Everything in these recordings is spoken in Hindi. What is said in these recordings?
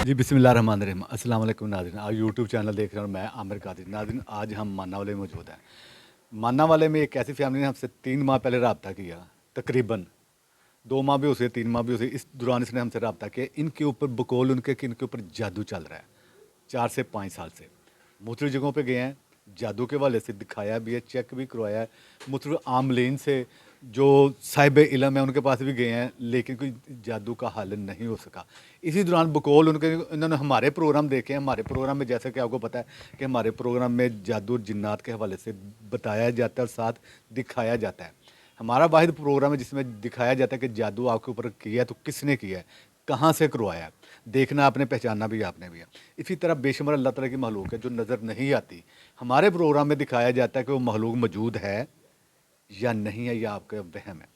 जी बिस्मिल्लाहिर्रहमानिर्रहीम। अस्सलाम वालेकुम नाज़रीन। आज यूट्यूब चैनल देख रहे हैं और मैं आमिर कादिर। नाज़रीन, आज हम माना वाले में मौजूद हैं। माना वाले में एक ऐसी फैमिली ने हमसे 3 माह पहले रब्ता किया, तकरीबन 2 माह भी उसे 3 माह भी उसे। इस दौरान इसने हमसे रब्ता किया। इनके ऊपर बकौल उनके कि इनके ऊपर जादू चल रहा है 4 से 5 साल से। मुख्तलिफ़ जगहों पे गए हैं, जादू के हवाले से दिखाया भी है, चेक भी करवाया है। मुख्तलिफ़ आमलीन से जो साहिब इल्म है उनके पास भी गए हैं, लेकिन कोई जादू का हल नहीं हो सका। इसी दौरान बकौल उनके इन्होंने हमारे प्रोग्राम देखे हैं। हमारे प्रोग्राम में जैसा कि आपको पता है कि हमारे प्रोग्राम में जादू और जिन्नात के हवाले से बताया जाता है और साथ दिखाया जाता है। हमारा वाहिद प्रोग्राम है जिसमें दिखाया जाता है कि जादू आपके ऊपर किया है तो किसने किया है, कहाँ से करवाया है। देखना आपने, पहचानना भी आपने भी है। इसी तरह बेशुमार अल्लाह ताला की महलूक है जो नज़र नहीं आती। हमारे प्रोग्राम में दिखाया जाता है कि वो महलूक मौजूद है या नहीं है, या आपका वहम है।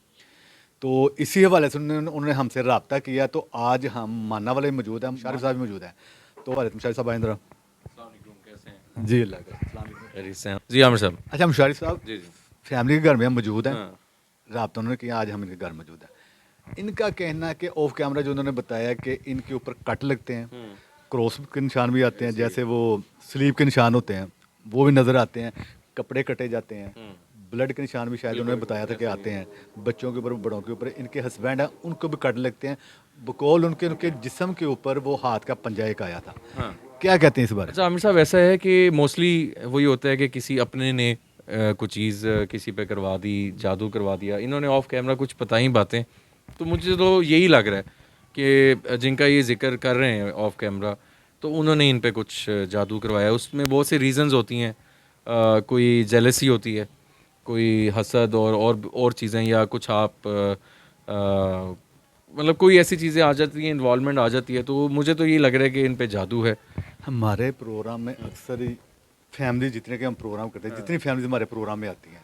तो इसी हवाले से उन्होंने हमसे रब्ता किया। तो आज हम माना वाले में मौजूद हैं, हम शारिफ साहब भी मौजूद हैं। तो वालेकुम शारिफ साहब, आइंदा। कैसे हैं? जी अल्लाह का अस्सलाम वालेकुम। खैरियत से हैं? जी आमिर साहब। अच्छा, हम शारिफ साहब जी जी। फैमिली के घर में हम मौजूद हैं। हाँ। रब्ता उन्होंने किया, आज हम इनके घर मौजूद हैं। इनका कहना है कि ऑफ कैमरा जो उन्होंने बताया कि इनके ऊपर कट लगते हैं, क्रॉस के निशान भी आते हैं, जैसे वो स्लीप के निशान होते हैं वो भी नज़र आते हैं, कपड़े कटे जाते हैं, ब्लड के निशान भी शायद उन्होंने बताया था कि आते हैं बच्चों के ऊपर, बड़ों के ऊपर। इनके हस्बैंड हैं उनको भी कट लगते हैं। बकौल उनके उनके जिस्म के ऊपर वो हाथ का पंजा एक आया था। हाँ। क्या कहते हैं इस बारे में? अच्छा आमिर साहब, ऐसा है कि मोस्टली वही होता है कि किसी अपने ने कुछ चीज़ किसी पे करवा दी, जादू करवा दिया। इन्होंने ऑफ कैमरा कुछ पता ही बातें, तो मुझे तो यही लग रहा है कि जिनका ये जिक्र कर रहे हैं ऑफ कैमरा, तो उन्होंने इन पे कुछ जादू करवाया। उसमें बहुत सी रीज़न्स होती हैं। कोई जेलसी होती है, कोई हसद और चीज़ें, या कुछ आप मतलब कोई ऐसी चीज़ें आ जाती हैं, इन्वॉल्वमेंट आ जाती है। तो मुझे तो ये लग रहा है कि इन पे जादू है। हमारे प्रोग्राम में अक्सर ही फैमिली, जितने के हम प्रोग्राम करते हैं, जितनी फैमिलीज हमारे प्रोग्राम में आती हैं,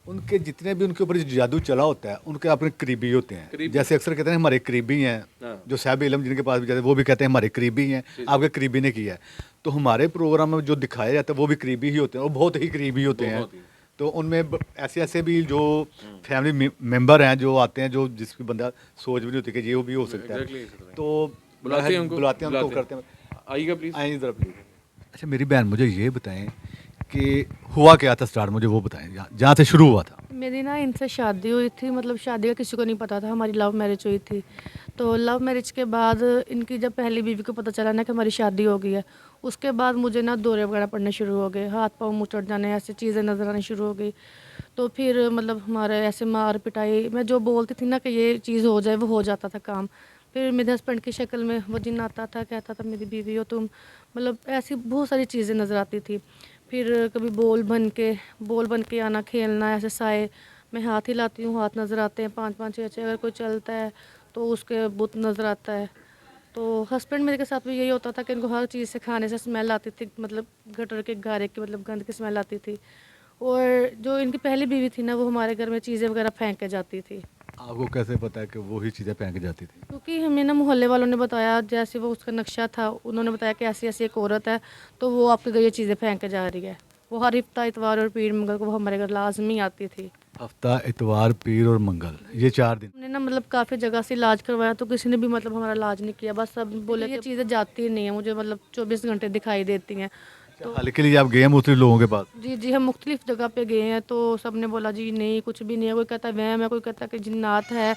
उनके जितने भी उनके ऊपर जो जादू चला होता है उनके अपने करीबी होते हैं। करीबी। जैसे अक्सर कहते हैं हमारे करीबी हैं, हाँ। जो साहिब इल्म जिनके पास भी जाते हैं वो भी कहते हैं हमारे करीबी हैं, आपके करीबी ने किया है। तो हमारे प्रोग्राम में जो दिखाया जाता है वो भी करीबी ही होते हैं और बहुत ही करीबी होते हैं। बहुत ही। तो उनमें ऐसे ऐसे भी जो फैमिली मेंबर हैं जो आते हैं, जो जिसकी बंदा सोच भी नहीं होती कि ये भी हो सकता है। एग्जैक्टली। तो बुलाते हैं उनको, बुलाते हैं उनको, बुलाते हैं। करते हैं। आइएगा प्लीज़। आइए ज़रा प्लीज़। अच्छा मेरी बहन, मुझे ये बताएं कि हुआ क्या था स्टार्ट, मुझे वो बताएं जहाँ से शुरू हुआ था। मेरी ना इनसे शादी हुई थी, मतलब शादी का किसी को नहीं पता था, हमारी लव मैरिज हुई थी। तो लव मैरिज के बाद इनकी जब पहली बीवी को पता चला ना कि हमारी शादी हो गई है, उसके बाद मुझे ना दौरे वगैरह पड़ने शुरू हो गए, हाथ पाँव मुँह जाने, ऐसी चीज़ें नज़र आनी शुरू हो गई। तो फिर मतलब हमारे ऐसे मार पिटाई, मैं जो बोलती थी ना कि ये चीज़ हो जाए, वो हो जाता था काम। फिर मेरे हस्बैंड की शक्ल में वो जिन आता था, कहता था मेरी बीवी हो तुम, मतलब ऐसी बहुत सारी चीज़ें नज़र आती थी। फिर कभी बोल बन के आना, खेलना, ऐसे साए मैं हाथ हिलाती हूँ, हाथ नज़र आते हैं 5-5 6-6, अगर कोई चलता है तो उसके बुत नज़र आता है। तो हस्बैंड मेरे के साथ भी यही होता था कि इनको हर चीज़ से, खाने से स्मेल आती थी, मतलब गटर के गारे की, मतलब गंद की स्मेल आती थी। और जो इनकी पहली बीवी थी ना, वो हमारे घर में चीज़ें वगैरह फेंक के जाती थी। आपको कैसे पता है कि वही चीज़ें फेंक जाती थी? क्योंकि हमें ना मोहल्ले वालों ने बताया, जैसे वो उसका नक्शा था, उन्होंने बताया कि ऐसी ऐसी एक औरत है, तो वो आपके घर ये चीज़ें फेंक के जा रही है। वो हर हफ्ता इतवार और पीर मंगल को वो हमारे घर लाजमी आती थी। हफ्ता, इतवार, पीर और मंगल, ये 4 दिन। हमने ना मतलब काफ़ी जगह से इलाज करवाया, तो किसी ने भी मतलब हमारा इलाज नहीं किया। बस सब बोले ये चीज़ें जाती नहीं है, मुझे मतलब 24 घंटे दिखाई देती हैं। तो हल के लिए आप गए मुख्तलिफ लोगों के पास? जी जी, हम मुख्तलिफ जगह पे गए हैं, तो सब ने बोला जी नहीं, कुछ भी नहीं है। कोई कहता है वहम है, कोई कहता है कि जिन्नात है,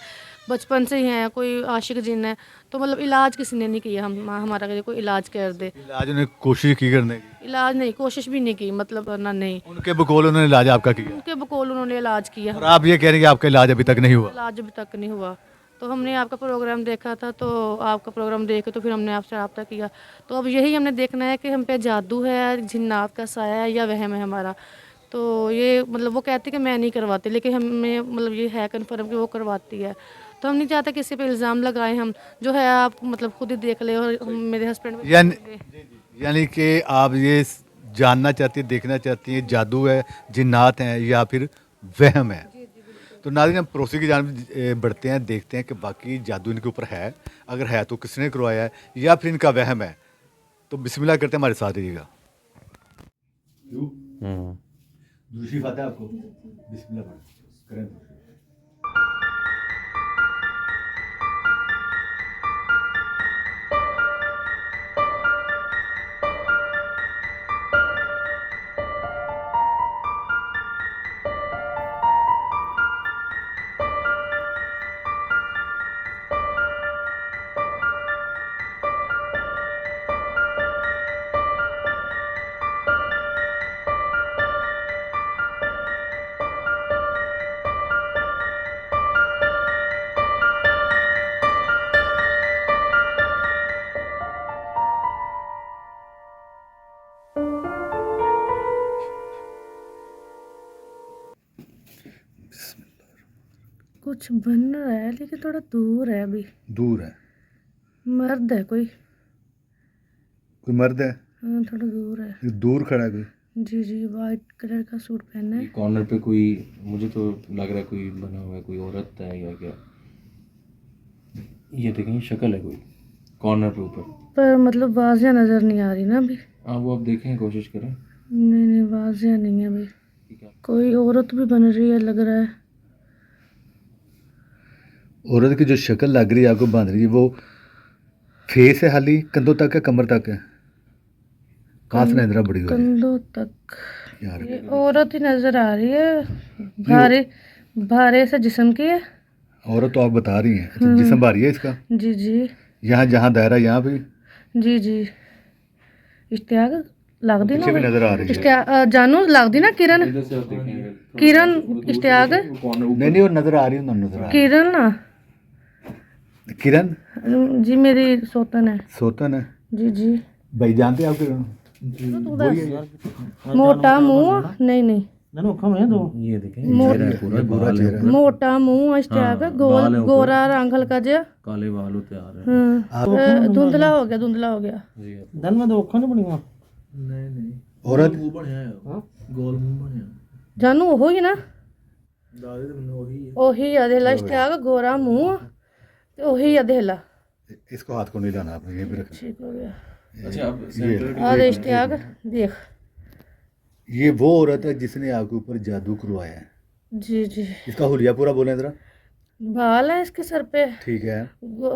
बचपन से ही है, कोई आशिक जिन है। तो मतलब इलाज किसी ने नहीं किया, हम हमारा कि कोई इलाज कर दे। इलाज उन्हें कोशिश की करने की? इलाज नहीं, कोशिश भी नहीं की, मतलब ना नहीं। उनके बकौल उन्होंने इलाज आपका किया उनके बकौल उन्होंने इलाज किया, और आप ये कह रहे हैं कि आपका इलाज अभी तक नहीं हुआ? इलाज अभी तक नहीं हुआ। तो हमने आपका प्रोग्राम देखा था, तो आपका प्रोग्राम देख के तो फिर हमने आपसे रब्ता किया। तो अब यही हमने देखना है कि हम पे जादू है, जिन्नात का साया है, या वहम है हमारा। तो ये मतलब वो कहती कि मैं नहीं करवाती, लेकिन हमें मतलब ये है कन्फर्म कि वो करवाती है। तो हम नहीं चाहते किसी पे इल्ज़ाम लगाएं हम, जो है आप मतलब खुद ही देख ले, और मेरे हस्बैंड भी यानी देखेंगे। यानी कि आप ये जानना चाहती हैं, देखना चाहती हैं जादू है, जिन्नात हैं, या फिर वहम है। तो नाज़रीन, हम पड़ोसी की जानब बढ़ते हैं, देखते हैं कि बाकी जादू इनके ऊपर है, अगर है तो किसने करवाया है, या फिर इनका वहम है। तो बिस्मिल्लाह करते हैं, हमारे साथ रहिएगा। हम्म। दूसरी बात है आपको बिस्मिल्लाह करें। कुछ बन रहा है लेकिन थोड़ा दूर है अभी। दूर है, मर्द है कोई। कोई मर्द है, हाँ थोड़ा दूर है। दूर खड़ा है कोई। जी जी, वाइट कलर का सूट पहना ये है। कॉर्नर पे कोई, मुझे तो लग रहा है कोई बना हुआ है, कोई औरत है या क्या। ये देखें, शक्ल है कोई कॉर्नर पे ऊपर। पर मतलब वाजिया नज़र नहीं आ रही ना अभी। हाँ वो आप देखें, कोशिश करें। नहीं नहीं, वाजिया नहीं है अभी। ठीक है। कोई औरत भी बन रही है लग रहा है। औरत की जो शक्ल लग रही है आपको बन रही है, वो फेस है खाली, कंधों तक है, कमर तक है, कहाँ से नजर बड़ी हो रही है कंधों तक। यार। ये औरत ही नजर आ रही है। भारी भारे से जिस्म की है। औरत तो आप बता रही हैं। अच्छा, जिस्म भारी है इसका। जी जी यहाँ जहाँ दायरा यहाँ भी जी जी। इश्तियाक लगदी ना पीछे भी नजर आ रही है। इश्तियाक जानू लगदी ना किरण। इधर से आप देखें, किरण इश्तियाक कॉर्नर नहीं नहीं, वो नजर आ रही है, नजर आ रही किरण ना। है। किरण जी मेरी सोतन है। सोतन है। जी जी। भाई जानते हैं आप किरण? मोटा मुंह। नहीं नहीं, ये देखें, चेहरा है पूरा, पूरा बाल है, चेहरा। मोटा मुंह इश्तियाक हाँ, गोल बाल है ऊपर। गोरा रंग हल्का जिहा। काले बाल होते आ रहे हैं। हाँ धुंधला हो गया, धुंधला हो गया। जी। दन में तो अखा नहीं बनी औरत गोल मुंह बनया। जानू ਉਹ ਹੀ ਨਾ ਉਹੀ ਆ ਦੇਖ ਲਾ ਇਸ਼ਤਿਆਕ ਗੋਰਾ ਮੂੰਹ ਤੇ ਉਹੀ ਆ ਦੇਖ ਲਾ। इसको हाथ को नहीं लाना, आपने ये भी रखना। ठीक हो गया। अच्छा अब सेंटर आ दे इश्तियाक देख। ये वो औरत है जिसने आपके ऊपर जादू करवाया है। जी जी। इसका हुलिया पूरा बोलें जरा। बाल है इसके सर पे। ठीक है,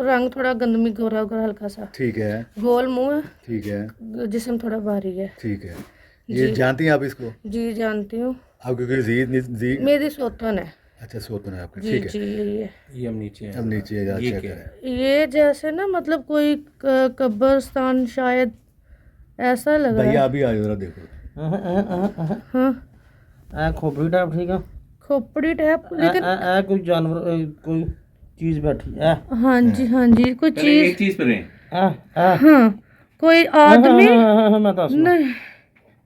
रंग थोड़ा गंदमी गोरा गोरा हल्का सा। ठीक है, गोल मुंह है, ठीक है, जिस्म थोड़ा भारी है। ठीक है। ये जानती हैं आप इसको? जी जानती हूँ। आपकी कोई जी? मेरी सोतन है। अच्छा, सोतन है आपका, जी ठीक जी है। ये हम नीचे हैं। अब नीचे है, ये चेक क्या करें। ये जैसे ना मतलब कोई कब्रिस्तान शायद ऐसा लग रहा भैया है। अभी आयो, जरा देखो। हाँ ए खोपड़ी टाइप ठीक है। खोपड़ी टाइप लेकिन। ए कोई जानवर कोई चीज बैठी है। हाँ जी कोई पहले चीज। एक चीज पे रहें। हाँ कोई आदमी मैं दस नहीं,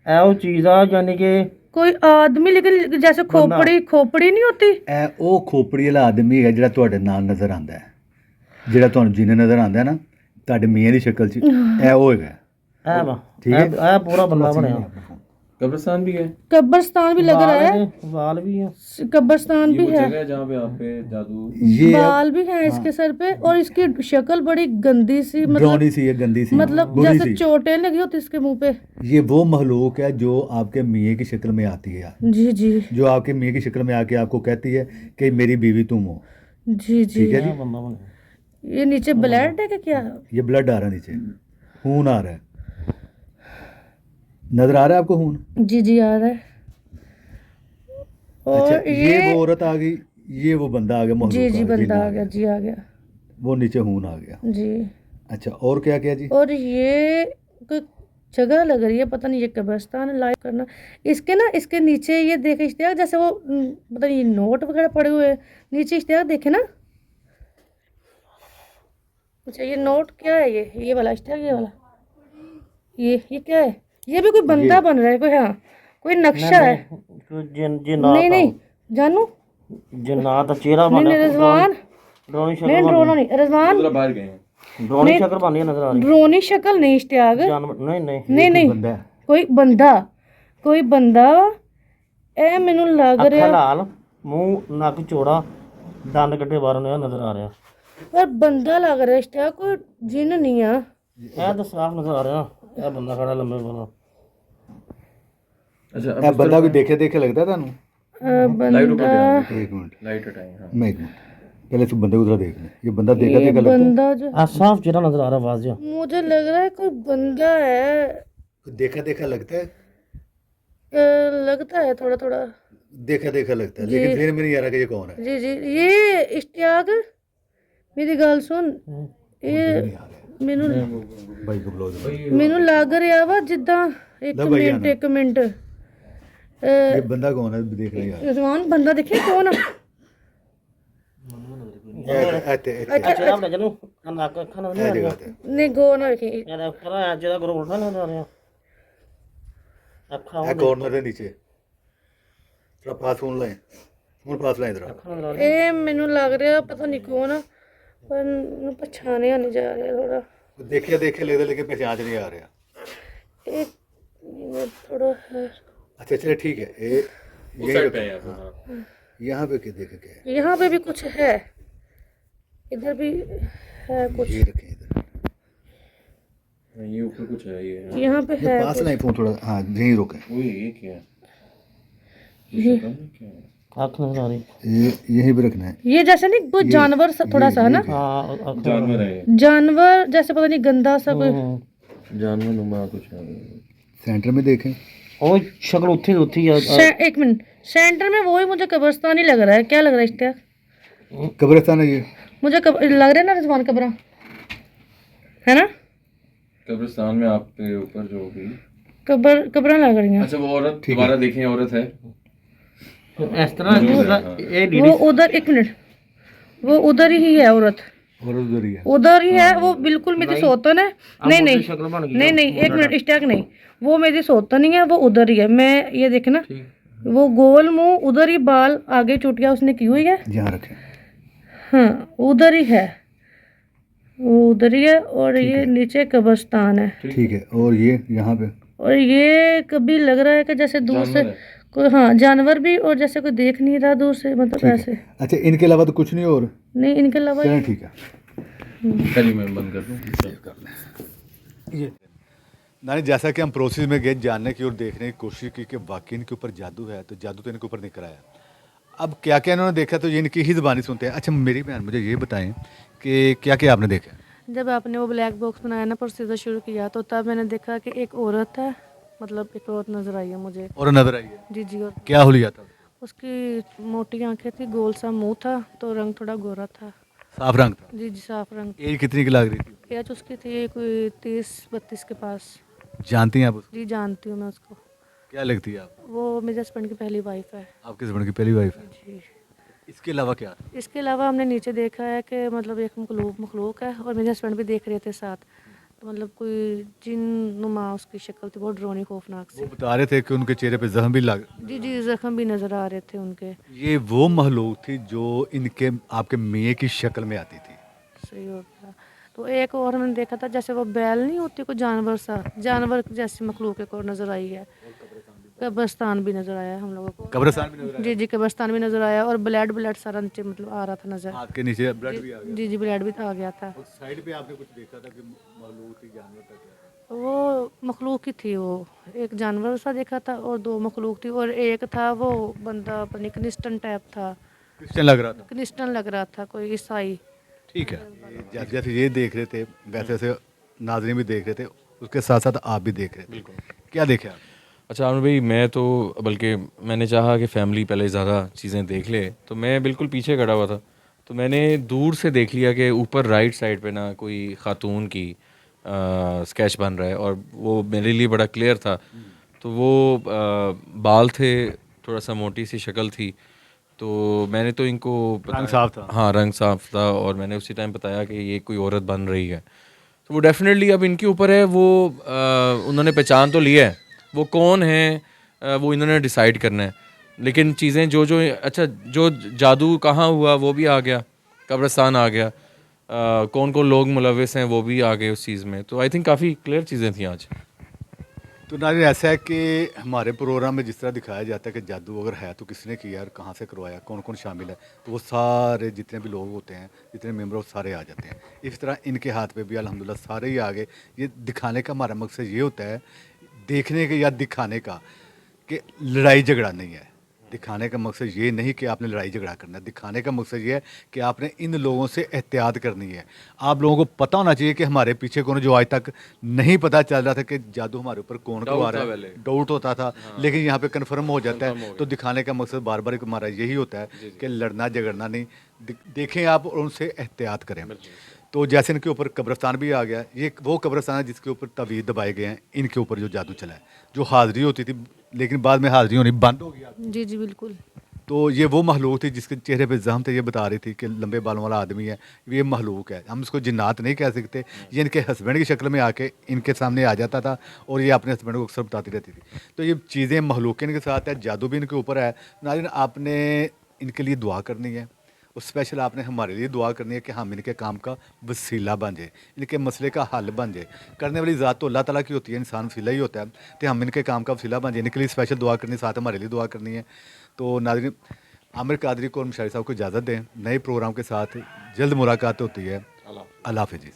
ए वो चीज आ यानी कि कोई आदमी लेकिन जैसे खोपड़ी नहीं होती। ਇਹ ਉਹ ਖੋਪੜੀ ਵਾਲਾ ਆਦਮੀ ਹੈ ਜਿਹੜਾ ਤੁਹਾਡੇ ਨਾਲ ਨਜ਼ਰ ਆਉਂਦਾ ਹੈ, ਜਿਹੜਾ ਤੁਹਾਨੂੰ ਜਿੰਨੇ ਨਜ਼ਰ ਆਉਂਦਾ ਹੈ ਨਾ ਤੁਹਾਡੇ ਮੀਆਂ ਦੀ ਸ਼ਕਲ 'ਚ, ਇਹ ਉਹ ਹੈਗਾ। ए वा ठीक है। ए पूरा बंदा बनया। कब्रिस्तान भी है। कब्रिस्तान भी लग रहा है। बाल भी है। कब्रिस्तान ये भी वो है। जगह है जहाँ पे आप पे जादू। ये बाल भी हैं इसके सर पे और इसकी शक्ल बड़ी गंदी सी, मतलब ब्राउनी सी है, गंदी सी, मतलब बुरी जैसे सी। चोटें लगी होती इसके मुंह पे। ये वो महलूक है जो आपके मियाँ की शक्ल में आती है, जी जी जो आपके मियाँ की शक्ल में आके आपको कहती है कि मेरी बीवी तुम हो। जी जी। ठीक है जी। बंदा बनया। ये नीचे ब्लड है क्या? ये ब्लड आ रहा है नीचे, खून आ रहा है, नजर आ रहा है आपको खून? जी जी आ रहा है। और अच्छा, ये वो औरत आ गई, ये वो बंदा आ गया, महलूक जी जी आ गया, बंदा जिन्न आ गया, जी आ गया। वो नीचे खून आ गया। जी। अच्छा, और क्या क्या जी? और ये कोई जगह लग रही है, पता नहीं ये कब्रिस्तान है। लाइक करना इसके ना, इसके नीचे ये देखे इश्तियाक, जैसे वो पता नहीं नोट वगैरह पड़े हुए हैं नीचे इश्तियाक, देखे ना। अच्छा ये नोट क्या है? ये वाला इश्तियाक, ये वाला, ये क्या है? ये भी कोई बंदा बन रहा है कोई। हाँ कोई नक्शा है। कोई जिन्नात नहीं नहीं जानू, जिन्नात का चेहरा नहीं बना। नहीं रिजवान, ड्रोनी नहीं शक्ल ड्रोना नहीं रिजवान, उधर बाहर गए हैं। ड्रोनी शक्ल बनी है, नजर आ रही ड्रोनी शक्ल नहीं इश्तियाक। जानवर नहीं नहीं नहीं नहीं बंदा है। कोई बंदा ए मैनू लग अखा रहा लाल मुंह नक चौड़ा दंद कट्टे बाहर ने नजर आ रहा। पर बंदा लग रहा है इश्तियाक, कोई जिन नहीं है। ए तो साफ नजर आ रहा। ए बंदा खड़ा लंबे वाला। अच्छा ਇਹ ਬੰਦਾ ਕੋਈ ਦੇਖੇ ਦੇਖੇ लगता ਤੁਹਾਨੂੰ? लाइट ऊपर ध्यान दीजिए। एक मिनट, लाइट हटाएं। हाँ मैं एक मिनट पहले इस बंदे को जरा देख लें। ये बंदा देखा देखा लगता बंदा जो आ साफ चेहरा नजर आ रहा वाजिया। मुझे लग रहा है कोई बंदा है। है? देखा देखा लगता है, लगता है थोड़ा थोड़ा। देखा देखा लगता है, लेकिन फिर मेरे नहीं आ रहा कि ये कौन है। जी जी ये इश्तियाक मेरी गल सुन, ये मैनू भाई को बुलाओ जरा। मैनू लग रहा वा जिद्दां एक मिनट ये बंदा कौन है देख रहे यार। रिजवान बंदा देखे कौन है? चेहरा बना चलो नक अखा नजर आ रहा। नहीं गो ना देखे। ਇਹਦਾ ਉੱਪਰ ਆ ਜਿਹੜਾ ਗਰੋ ਉਠਾ ਨਜ਼ਰ ਆ ਰਿਹਾ। ਅੱਖਾਂ है कॉर्नर है नीचे, थोड़ा पास फोन लाए। ਹੁਣ ਪਾਸ ਲਾਈ ਇਧਰ ਇਹ ਮੈਨੂੰ ਲੱਗ ਰਿਹਾ ਪਤਾ ਨਹੀਂ ਕੌਣ ਆ, ਪਰ ਮੈਨੂੰ ਪਛਾਣਿਆ ਨਹੀਂ ਜਾ ਰਿਹਾ ਥੋੜਾ। ਦੇਖਿਆ लेकिन पहचान नहीं आ रहा। ਇਹ थोड़ा है। अच्छा चलिए ठीक है। यहाँ पे क्या देखे क्या है? यहाँ पे भी कुछ है, इधर भी है कुछ, ये रखें इधर। ये ऊपर कुछ है, ये यहाँ पे है पास कुछ। लाए फोन थोड़ा, हाँ यहीं रोके। ये क्या है? ਅੱਖ ਨਜ਼ਰ ਆ ਰਹੀ। ये यहीं पे रखना है। ये जैसे नहीं कोई जानवर सा थोड़ा सा है ना, ਹਾਂ ਅੱਖ जानवर है, जानवर जैसे पता नहीं गंदा सा कोई। जानवर नुमा कुछ है। सेंटर में देखें। ਉਹ ਸ਼ਕਲ ਉੱਥੇ ਦੀ ਉੱਥੇ ਹੀ ਆ। एक मिनट, सेंटर में वही मुझे कब्रिस्तान ही लग रहा है। क्या लग रहा है इसका? कब्रिस्तान है ये। मुझे लग रहा है ना रिजवान कब्रा है ना, कब्रिस्तान में आपके ऊपर जो भी कब्रा लग रही हैं। अच्छा वो औरत दोबारा देखें, औरत है। ਇਸ ਤਰ੍ਹਾਂ ਇਹ वो उधर, एक मिनट, वो उधर ही है औरत, और उधर ही है। उधर ही है वो, बिल्कुल मेरी सोतन है। नहीं नहीं ਸ਼ਕਲ बन गई। नहीं नहीं, एक मिनट, स्टैक नहीं, वो मेरी सोतन नहीं है, वो उधर ही है। मैं ये देखे ना, वो गोल मुंह, उधर ही बाल, आगे चुटिया उसने की हुई है। यहाँ रखें। हाँ उधर ही है, वो उधर ही है। और ये नीचे कब्रिस्तान है। ठीक है। और ये यहाँ पे और ये कभी लग रहा है कि जैसे दूर से कोई, हाँ जानवर भी, और जैसे कोई देख नहीं रहा दूर से, मतलब ऐसे। अच्छा इनके अलावा तो कुछ नहीं और? नहीं इनके अलावा चलें ठीक है। चलिए मैं बंद कर दूँ। ये नानी जैसा कि हम प्रोसेस में गए जानने की और देखने की कोशिश की कि वाकई इनके ऊपर जादू है, तो जादू तो इनके ऊपर निकल आया। अब क्या क्या इन्होंने देखा तो ये इनकी ही ज़बानी सुनते हैं। अच्छा मेरी बहन मुझे ये बताएं कि क्या क्या आपने देखा? जब आपने वो ब्लैक बॉक्स बनाया ना, प्रोसीजर शुरू किया, तो तब मैंने देखा कि एक औरत है, मतलब एक औरत नजर आई है मुझे। और नजर आई है जी जी। और क्या हुलिया था? उसकी मोटी आंखें थी, गोल सा मुंह था, तो रंग थोड़ा गोरा था। साफ रंग था। जी जी साफ रंग। एज कितनी की लग रही थी? एज उसकी थी कोई 30-32 के पास। जानती हैं आप उसको? जी जानती हूँ मैं उसको। क्या लगती है आप? वो मेरे हस्बैंड की पहली वाइफ है। आपके हस्बैंड की पहली वाइफ है? जी। इसके अलावा क्या? इसके अलावा हमने नीचे देखा है कि मतलब एक मखलूक है, और मेरे हस्बैंड भी देख रहे थे साथ, तो मतलब कोई जिन नुमा उसकी शक्ल थी, बहुत डरावनी खौफनाक वो सी। बता रहे थे कि उनके चेहरे पे जख्म भी लग। जी जी जख्म भी नज़र आ रहे थे उनके। ये वो महलूक थी जो इनके आपके मियाँ की शक्ल में आती थी। सही हो गया। तो एक और मैंने देखा था, जैसे वो बैल नहीं होती, कोई जानवर सा, जानवर जैसी मखलूक एक और नज़र आई है। कब्रिस्तान भी नज़र आया हम लोगों को। कब्रिस्तान भी नजर जी जी कब्रिस्तान भी नज़र आया, और ब्लड सारा नीचे मतलब आ रहा था नज़र। हाथ के नीचे ब्लड भी आ गया। जी जी ब्लड भी आ गया था। और साइड पे आपने कुछ देखा था कि महलूक थी, जानवर था क्या? वो मखलूक ही थी, वो एक जानवर सा देखा था, और 2 मखलूक थी, और एक था वो बंदा अपनी क्रिस्टन टाइप था, क्रिश्चियन लग रहा था। क्रिस्टन लग रहा था, कोई ईसाई। ठीक है। जैसे जैसे ये देख रहे थे वैसे वैसे नाज़रीन भी देख रहे थे, उसके साथ साथ आप भी देख रहे थे। क्या देखे आप? अच्छा आमिर भाई, मैं तो बल्कि मैंने चाहा कि फैमिली पहले ज़्यादा चीज़ें देख ले, तो मैं बिल्कुल पीछे खड़ा हुआ था, तो मैंने दूर से देख लिया कि ऊपर राइट साइड पे ना कोई ख़ातून की स्केच बन रहा है, और वो मेरे लिए बड़ा क्लियर था। तो वो बाल थे, थोड़ा सा मोटी सी शक्ल थी, तो मैंने तो इनको रंग साफ था। हाँ रंग साफ था, और मैंने उसी टाइम बताया कि ये कोई औरत बन रही है। तो वो डेफिनेटली अब इनके ऊपर है, वो उन्होंने पहचान तो लिया है, वो कौन है वो इन्होंने डिसाइड करना है। लेकिन चीज़ें जो जो अच्छा जो जादू कहाँ हुआ वो भी आ गया, कब्रिस्तान आ गया, कौन कौन लोग मुलविस हैं वो भी आ गए उस चीज़ में। तो आई थिंक काफ़ी क्लियर चीज़ें थी आज। तो नाज़रीन ऐसा है कि हमारे प्रोग्राम में जिस तरह दिखाया जाता है कि जादू अगर है तो किसने किया और कहाँ से करवाया, कौन कौन शामिल है, तो वो सारे जितने भी लोग होते हैं, जितने मेंबर, वो सारे आ जाते हैं। इस तरह इनके हाथ पे भी अल्हम्दुलिल्लाह सारे ही आ गए। ये दिखाने का हमारा मकसद ये होता है, देखने का या दिखाने का, कि लड़ाई झगड़ा नहीं है। दिखाने का मकसद ये नहीं कि आपने लड़ाई झगड़ा करना है, दिखाने का मकसद ये है कि आपने इन लोगों से एहतियात करनी है। आप लोगों को पता होना चाहिए कि हमारे पीछे कौन, जो आज तक नहीं पता चल रहा था कि जादू हमारे ऊपर कौन करवा रहा है, डाउट होता था, लेकिन यहाँ पे कन्फर्म हो जाता है। तो दिखाने का मकसद बार बार हमारा यही होता है कि लड़ना झगड़ना नहीं, देखें आप और उनसे एहतियात करें। तो जैसे इनके ऊपर कब्रिस्तान भी आ गया, ये वो कब्रिस्तान है जिसके ऊपर तवीज़ दबाए गए हैं, इनके ऊपर जो जादू चला है, जो हाज़िरी होती थी लेकिन बाद में हाज़िरी होनी बंद हो गया। जी जी बिल्कुल। तो ये वो महलूक थी जिसके चेहरे पे जख्म थे। ये बता रही थी कि लंबे बालों वाला आदमी है, ये महलूक है, हम इसको जिन्नात नहीं कह सकते। ये इनके हस्बैंड की शक्ल में आके इनके सामने आ जाता था, और ये अपने हस्बैंड को अक्सर बताती रहती थी। तो ये चीज़ें महलूक इनके साथ है, जादू भी इनके ऊपर है। नाज़रीन आपने इनके लिए दुआ करनी है और स्पेशल आपने हमारे लिए दुआ करनी है कि हम इनके काम का वसीला बन जाए, इनके मसले का हल बन जाए। करने वाली ज़ात तो अल्लाह ताला की होती है, इंसान वसीला ही होता है, तो हम इनके काम का वसीला बन जाए, इनके लिए स्पेशल दुआ करनी, साथ हमारे लिए दुआ करनी है। तो नाज़रीन, आमिर कादरी को और मुशाहिद साहब को इजाज़त दें, नए प्रोग्राम के साथ जल्द मुलाकात होती है। अल्लाह हाफ़िज़ जी।